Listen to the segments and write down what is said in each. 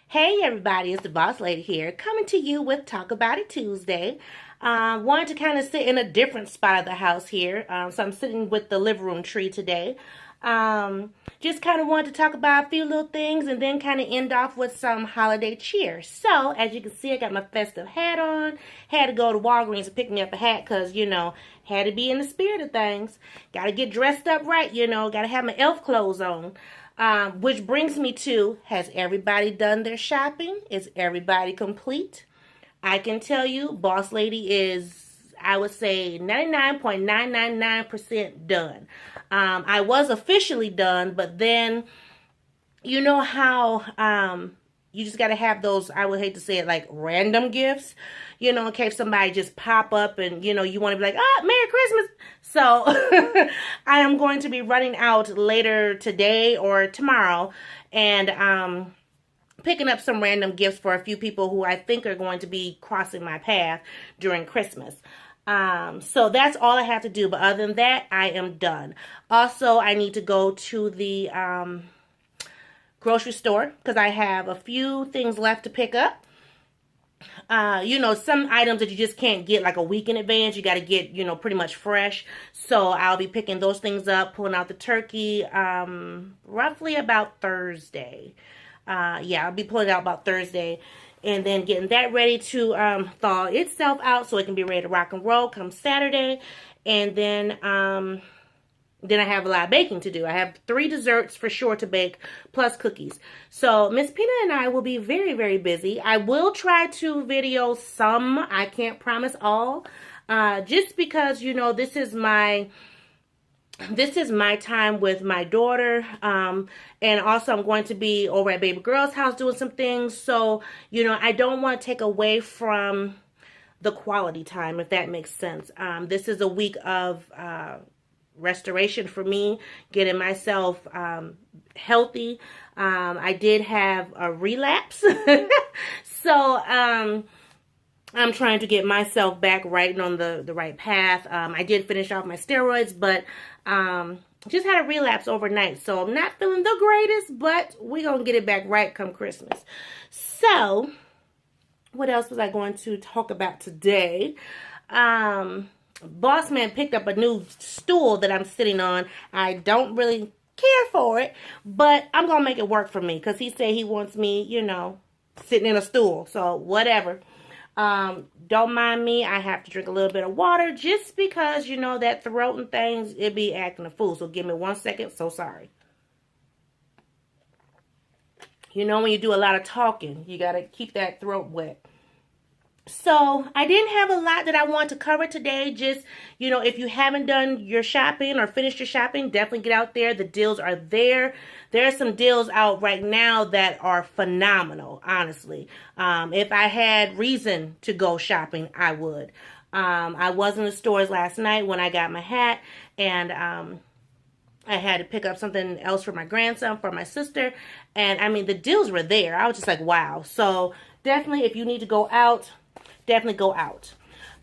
Hey everybody, it's the Boss Lady here, coming to you with Talk About It Tuesday. Wanted to kind of sit in a different spot of the house here, so I'm sitting with the living room tree today. Just kind of wanted to talk about a few little things and then kind of end off with some holiday cheer. So, as you can see, I got my festive hat on. Had to go to Walgreens to pick me up a hat because, had to be in the spirit of things. Got to get dressed up right, got to have my elf clothes on. Which brings me to, has everybody done their shopping? Is everybody complete? I can tell you, Boss Lady is, I would say, 99.999% done. I was officially done, but then, you know how you just got to have those, I would hate to say it, like random gifts, in case somebody just pop up and, you want to be like, Merry Christmas. So I am going to be running out later today or tomorrow and picking up some random gifts for a few people who I think are going to be crossing my path during Christmas. So that's all I have to do. But other than that, I am done. Also, I need to go to the grocery store because I have a few things left to pick up. Some items that you just can't get like a week in advance. You got to get, pretty much fresh. So I'll be picking those things up, pulling out the turkey, roughly about Thursday. I'll be pulling it out about Thursday and then getting that ready to thaw itself out so it can be ready to rock and roll come Saturday. And then I have a lot of baking to do. I have 3 desserts for sure to bake, plus cookies. So Miss Peanut and I will be very, very busy. I will try to video some. I can't promise all. Just because, this is my time with my daughter. And also I'm going to be over at baby girl's house doing some things. So, I don't want to take away from the quality time, if that makes sense. This is a week of restoration for me, getting myself healthy. I did have a relapse. So I'm trying to get myself back right and on the right path. I did finish off my steroids, but just had a relapse overnight. So I'm not feeling the greatest, but we're going to get it back right come Christmas. So what else was I going to talk about today? Boss man picked up a new stool that I'm sitting on. I don't really care for it, but I'm going to make it work for me because he said he wants me, sitting in a stool. So whatever. Don't mind me. I have to drink a little bit of water just because, that throat and things, it be acting a fool. So give me 1 second. So sorry. When you do a lot of talking, you got to keep that throat wet. So I didn't have a lot that I want to cover today. Just, if you haven't done your shopping or finished your shopping, definitely get out there. The deals are there. There are some deals out right now that are phenomenal, honestly. If I had reason to go shopping, I would. I was in the stores last night when I got my hat, and I had to pick up something else for my grandson, for my sister. And, the deals were there. I was just like, wow. So definitely, if you need to go out, definitely go out.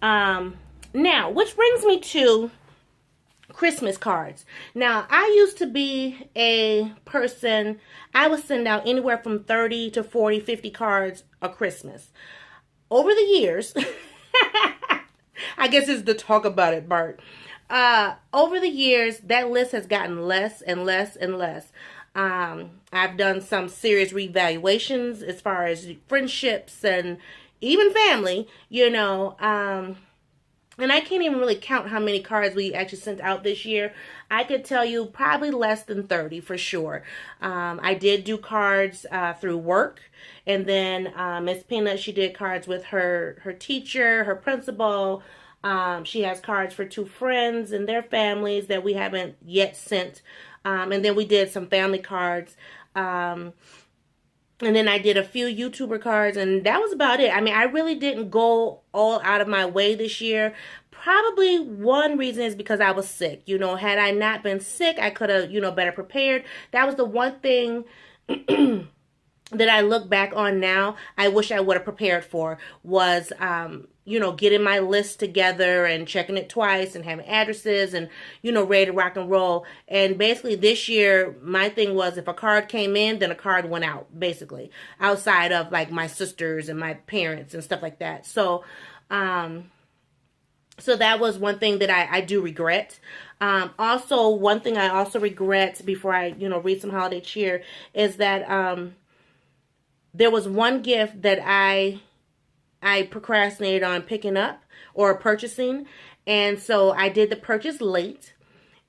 Now, which brings me to Christmas cards. Now, I used to be a person, I would send out anywhere from 30 to 40, 50 cards a Christmas. Over the years, I guess it's the talk about it, Bart. Over the years, that list has gotten less and less and less. I've done some serious reevaluations as far as friendships and even family, and I can't even really count how many cards we actually sent out this year. I could tell you probably less than 30 for sure. I did do cards through work, and then Miss Peanut, she did cards with her teacher, her principal. She has cards for 2 friends and their families that we haven't yet sent. And then we did some family cards. And then I did a few YouTuber cards, and that was about it. I really didn't go all out of my way this year. Probably one reason is because I was sick. Had I not been sick, I could have, better prepared. That was the one thing that I look back on now, I wish I would have prepared for was, getting my list together and checking it twice and having addresses and, ready to rock and roll. And basically this year, my thing was if a card came in, then a card went out, basically, outside of like my sisters and my parents and stuff like that. So that was one thing that I do regret. Also, one thing I also regret before I, read some holiday cheer is that there was one gift that I procrastinated on picking up or purchasing. And so I did the purchase late.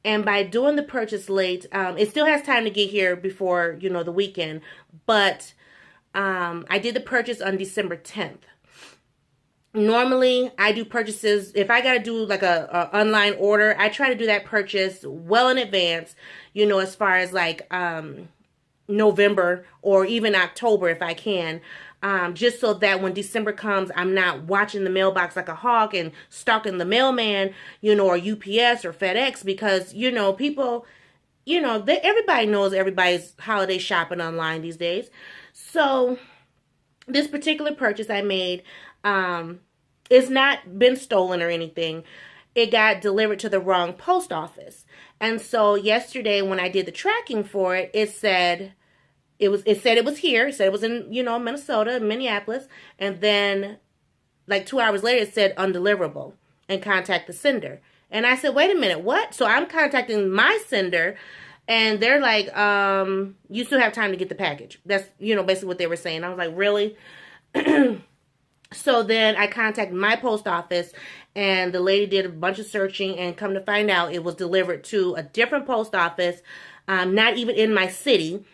And by doing the purchase late, it still has time to get here before, the weekend. But I did the purchase on December 10th. Normally, I do purchases. If I got to do like a online order, I try to do that purchase well in advance, as far as like November or even October if I can. Just so that when December comes, I'm not watching the mailbox like a hawk and stalking the mailman, or UPS or FedEx, because, people, everybody knows everybody's holiday shopping online these days. So this particular purchase I made, it's not been stolen or anything. It got delivered to the wrong post office. And so yesterday when I did the tracking for it, it said it was here. It said it was in, Minnesota, Minneapolis. And then like 2 hours later, it said undeliverable and contact the sender. And I said, wait a minute, what? So I'm contacting my sender and they're like, you still have time to get the package. That's, basically what they were saying. I was like, really? So then I contacted my post office and the lady did a bunch of searching and come to find out it was delivered to a different post office, not even in my city.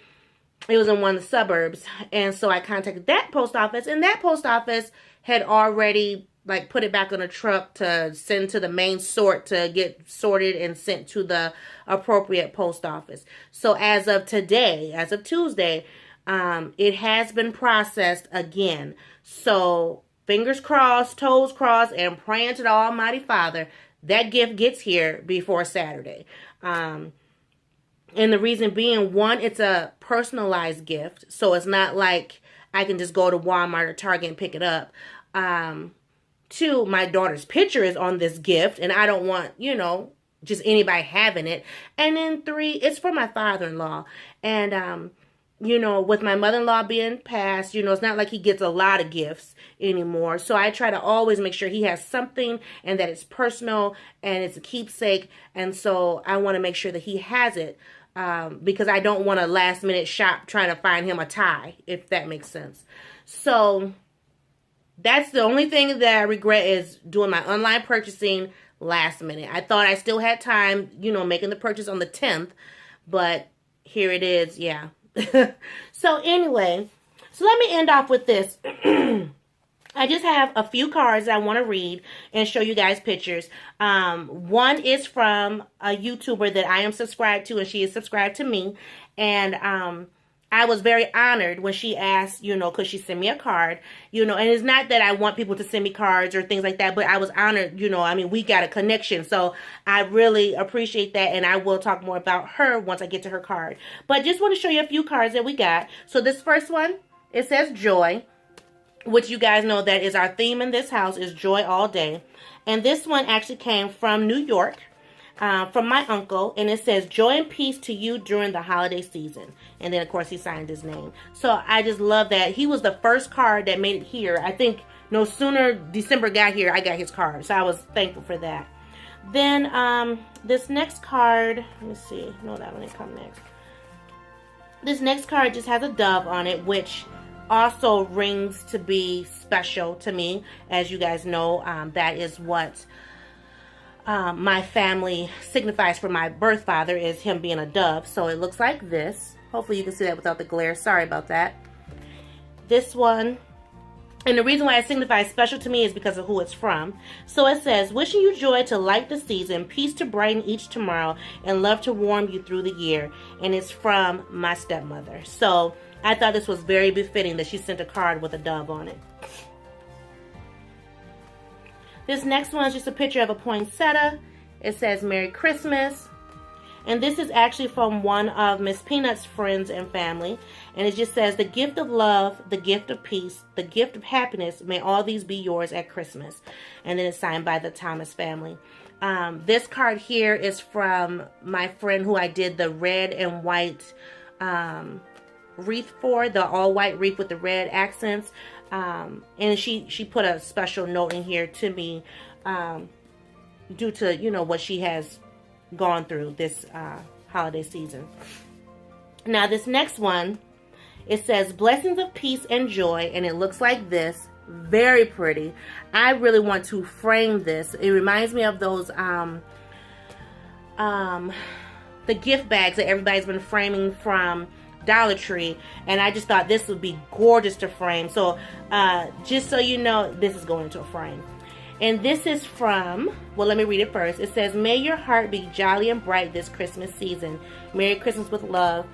It was in one of the suburbs. And so I contacted that post office and that post office had already like put it back on a truck to send to the main sort to get sorted and sent to the appropriate post office. So as of today, as of Tuesday, it has been processed again. So fingers crossed, toes crossed, and praying to the Almighty Father, that gift gets here before Saturday. And the reason being, one, it's a personalized gift. So it's not like I can just go to Walmart or Target and pick it up. Two, my daughter's picture is on this gift, and I don't want, just anybody having it. And then three, it's for my father-in-law. And, with my mother-in-law being passed, it's not like he gets a lot of gifts anymore. So I try to always make sure he has something and that it's personal and it's a keepsake. And so I want to make sure that he has it because I don't want to last minute shop trying to find him a tie, if that makes sense. So that's the only thing that I regret is doing my online purchasing last minute. I thought I still had time, making the purchase on the 10th, but here it is. Yeah. So anyway, so let me end off with this. I just have a few cards I want to read and show you guys pictures. One is from a YouTuber that I am subscribed to, and she is subscribed to me. And I was very honored when she asked, because she sent me a card, and it's not that I want people to send me cards or things like that, but I was honored, we got a connection. So I really appreciate that, and I will talk more about her once I get to her card. But just want to show you a few cards that we got. So this first one, it says joy, which you guys know that is our theme in this house, is joy all day. And this one actually came from New York. From my uncle, and it says joy and peace to you during the holiday season. And then of course he signed his name. So I just love that. He was the first card that made it here. I think no sooner December got here, I got his card. So I was thankful for that. Then this next card, let me see. No, that one didn't come next. This next card just has a dove on it, which also rings to be special to me. As you guys know, that is what my family signifies for my birth father, is him being a dove. So it looks like this. Hopefully you can see that without the glare. Sorry about that. This one, and the reason why it signifies special to me is because of who it's from. So it says, wishing you joy to light the season, peace to brighten each tomorrow, and love to warm you through the year. And it's from my stepmother. So I thought this was very befitting that she sent a card with a dove on it. This next one is just a picture of a poinsettia. It says Merry Christmas. And this is actually from one of Miss Peanut's friends and family. And it just says, the gift of love, the gift of peace, the gift of happiness, may all these be yours at Christmas. And then it's signed by the Thomas family. This card here is from my friend who I did the red and white wreath for, the all white wreath with the red accents. And she put a special note in here to me due to, you know, what she has gone through this holiday season. Now this next one, it says blessings of peace and joy, and it looks like this. Very pretty. I really want to frame this. It reminds me of those the gift bags that everybody's been framing from Dollar Tree, and I just thought this would be gorgeous to frame. So just so you know, this is going into a frame. And this is from, well, let me read it first. It says, may your heart be jolly and bright this Christmas season. Merry Christmas with love,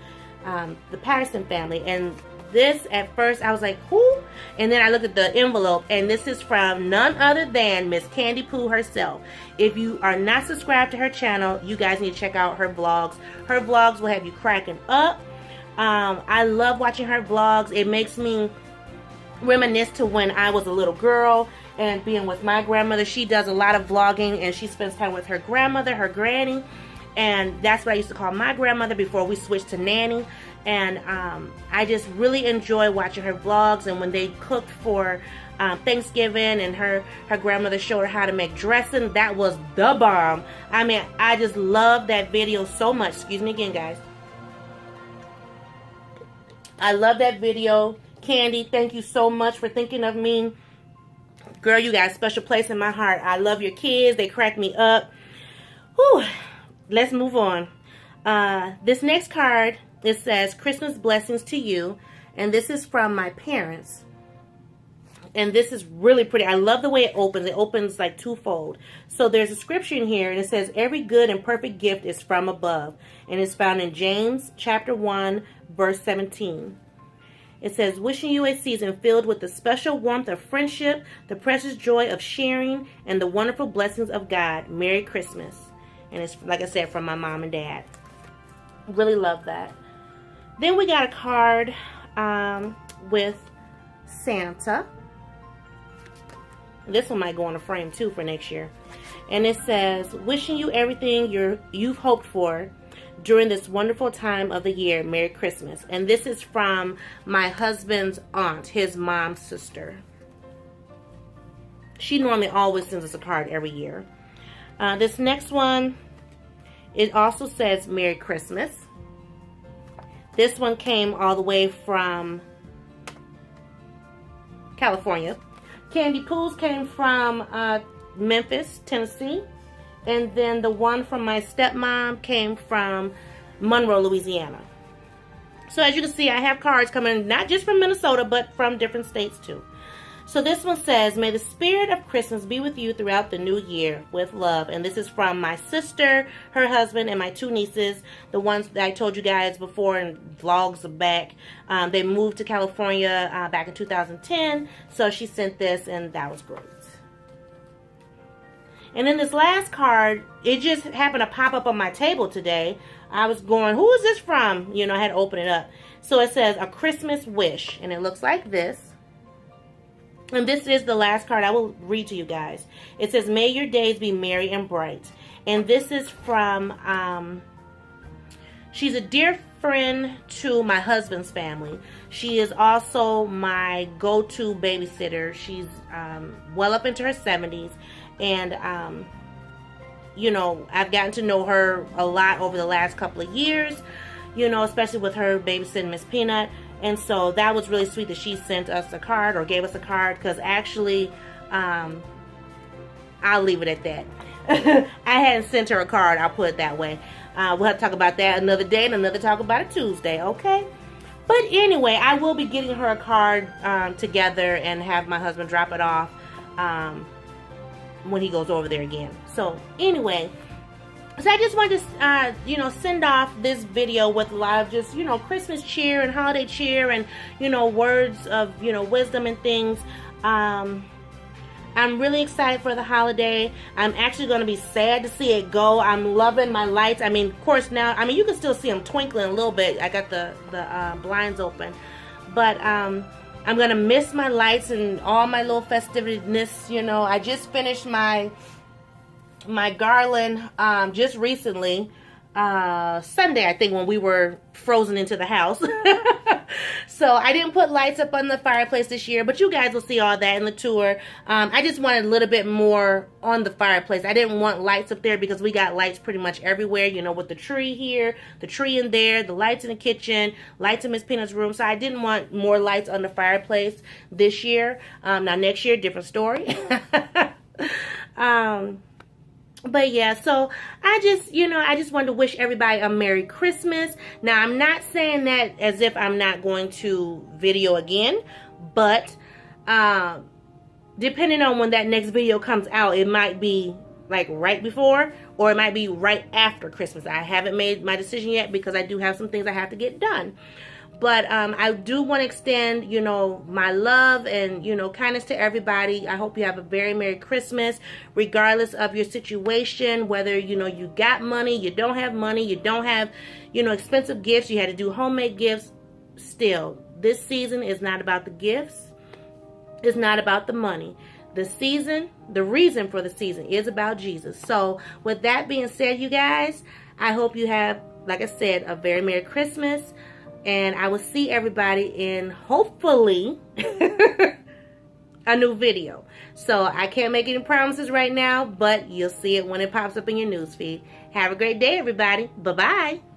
the Patterson family. And this, at first, I was like, who? And then I looked at the envelope, and this is from none other than Miss Candy Poo herself. If you are not subscribed to her channel, you guys need to check out her vlogs. Her vlogs will have you cracking up. I love watching her vlogs. It makes me reminisce to when I was a little girl and being with my grandmother. She does a lot of vlogging, and she spends time with her grandmother, her granny. And that's what I used to call my grandmother before we switched to nanny. And I just really enjoy watching her vlogs. And when they cooked for Thanksgiving, and her grandmother showed her how to make dressing, that was the bomb. I mean, I just love that video so much. Excuse me again, guys. I love that video. Candy, thank you so much for thinking of me. Girl, you got a special place in my heart. I love your kids. They crack me up. Whew. Let's move on. This next card, it says, Christmas blessings to you. And this is from my parents. And this is really pretty. I love the way it opens. It opens like twofold. So there's a scripture in here, and it says, every good and perfect gift is from above. And it's found in James chapter 1, verse 17. It says, wishing you a season filled with the special warmth of friendship, the precious joy of sharing, and the wonderful blessings of God. Merry Christmas. And it's, like I said, from my mom and dad. Really love that. Then we got a card with Santa. This one might go on a frame too for next year. And it says, wishing you everything you've hoped for during this wonderful time of the year. Merry Christmas. And this is from my husband's aunt, his mom's sister. She normally always sends us a card every year. This next one, it also says Merry Christmas. This one came all the way from California. Candy Poo's came from Memphis, Tennessee. And then the one from my stepmom came from Monroe, Louisiana. So as you can see, I have cards coming not just from Minnesota, but from different states too. So this one says, may the spirit of Christmas be with you throughout the new year with love. And this is from my sister, her husband, and my two nieces. The ones that I told you guys before in vlogs back. They moved to California back in 2010. So she sent this, and that was great. And then this last card, it just happened to pop up on my table today. I was going, who is this from? You know, I had to open it up. So it says, a Christmas wish. And it looks like this. And this is the last card I will read to you guys. It says, may your days be merry and bright. And this is from, she's a dear friend to my husband's family. She is also my go-to babysitter. She's well up into her 70s. And, you know, I've gotten to know her a lot over the last couple of years, you know, especially with her babysitting Miss Peanut. And so that was really sweet that she sent us a card or gave us a card, because actually, I'll leave it at that. I hadn't sent her a card, I'll put it that way. We'll have to talk about that another day and another talk about it Tuesday, okay? But anyway, I will be getting her a card together and have my husband drop it off when he goes over there again. So anyway, so I just wanted to, you know, send off this video with a lot of just, you know, Christmas cheer and holiday cheer and, you know, words of, you know, wisdom and things. I'm really excited for the holiday. I'm actually going to be sad to see it go. I'm loving my lights. I mean, of course, now, I mean, you can still see them twinkling a little bit. I got the blinds open. But I'm going to miss my lights and all my little festiveness, you know. I just finished my garland just recently. Sunday, I think, when we were frozen into the house. So I didn't put lights up on the fireplace this year, but you guys will see all that in the tour. I just wanted a little bit more on the fireplace. I didn't want lights up there because we got lights pretty much everywhere, you know, with the tree here, the tree in there, the lights in the kitchen, lights in Miss Peanut's room. So I didn't want more lights on the fireplace this year. Now next year, different story. But yeah, so I just wanted to wish everybody a Merry Christmas. Now, I'm not saying that as if I'm not going to video again, but depending on when that next video comes out, it might be like right before or it might be right after Christmas. I haven't made my decision yet because I do have some things I have to get done. But I do want to extend, you know, my love and, you know, kindness to everybody. I hope you have a very Merry Christmas, regardless of your situation, whether, you know, you got money, you don't have money, you don't have, you know, expensive gifts, you had to do homemade gifts. Still, this season is not about the gifts. It's not about the money. The season, the reason for the season is about Jesus. So with that being said, you guys, I hope you have, like I said, a very Merry Christmas. And I will see everybody in, hopefully, a new video. So I can't make any promises right now, but you'll see it when it pops up in your newsfeed. Have a great day, everybody. Bye-bye.